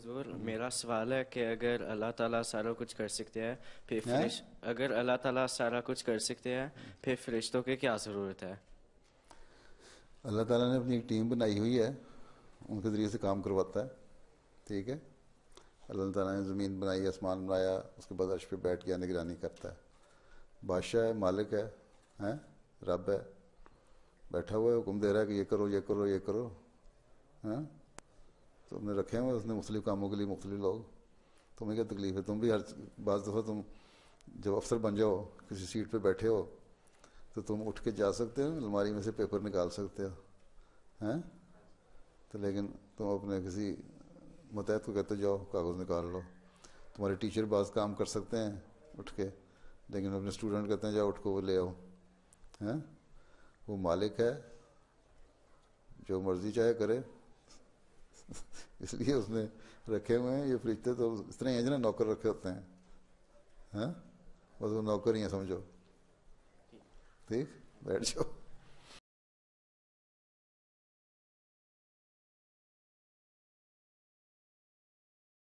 حضور میرا سوال ہے کہ اگر اللہ تعالیٰ سارا کچھ کر سکتے ہیں پھر ہیں؟ اگر اللہ تعالیٰ سارا کچھ کر سکتے ہیں پھر فرشتوں کی کیا ضرورت ہے؟ اللہ تعالیٰ نے اپنی ایک ٹیم بنائی ہوئی ہے، ان کے ذریعے سے کام کرواتا ہے. ٹھیک ہے. اللہ تعالیٰ نے زمین بنائی، آسمان بنایا، اس کے بعد عرش پہ بیٹھ کے نگرانی کرتا ہے. بادشاہ ہے، مالک ہے، ہیں، رب ہے، بیٹھا ہوا ہے، حکم دے رہا ہے کہ یہ کرو یہ کرو یہ کرو. ہاں، تو ہم نے رکھے ہوئے اس نے مختلف کاموں کے لیے مختلف لوگ. تمہیں کیا تکلیف ہے؟ تم بھی ہر بعض دفعہ تم جب افسر بن جاؤ، کسی سیٹ پہ بیٹھے ہو، تو تم اٹھ کے جا سکتے ہو، الماری میں سے پیپر نکال سکتے ہو، ہیں. تو لیکن تم اپنے کسی متحد کو کہتے جاؤ کاغذ نکال لو. تمہارے ٹیچر بعض کام کر سکتے ہیں اٹھ کے، لیکن اپنے اسٹوڈنٹ کہتے ہیں جاؤ اٹھ کو وہ لے آؤ. ہیں، وہ مالک ہے، جو مرضی چاہے کرے. اس لیے اس نے رکھے ہوئے ہیں. یہ فرشتے تو اس طرح ہیں جنہیں نوکر رکھے ہوتے ہیں. ہاں، بس وہ نوکر ہی ہیں سمجھو. ٹھیک، بیٹھ جاؤ.